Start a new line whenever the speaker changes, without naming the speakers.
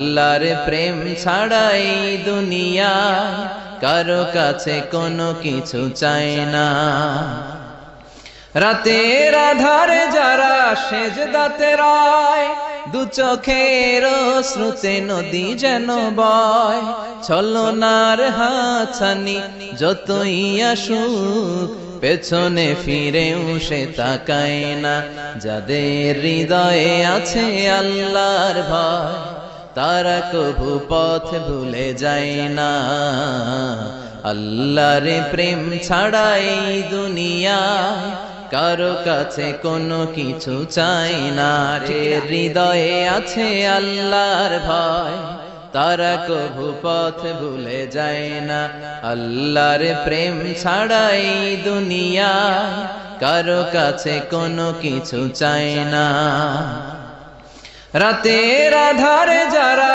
আল্লাহর প্রেম ছাড়াই দুনিয়ায় কারো কাছে কোনো কিছু চায় না। রাতের আধারে যারা সেজদাতে রয়, দু চোখের শ্রুতে নদী যেন বয়। ছলনার হাতছানি যতই আসুক, পেছনে ফিরেও সে তাকায় না। যাদের হৃদয়ে আছে আল্লাহর ভয়, তারা কভু পথ ভুলে যায় না। আল্লাহর প্রেম ছাড়াই দুনিয়ায় কারো কাছে কোনো কিছু চাই না। হৃদয়ে আছে আল্লাহর ভয়, তারা কভু পথ ভুলে যায় না। আল্লাহর প্রেম ছাড়াই দুনিয়ায় কারো কাছে কোনো কিছু চাই না। রাতের আধারে যারা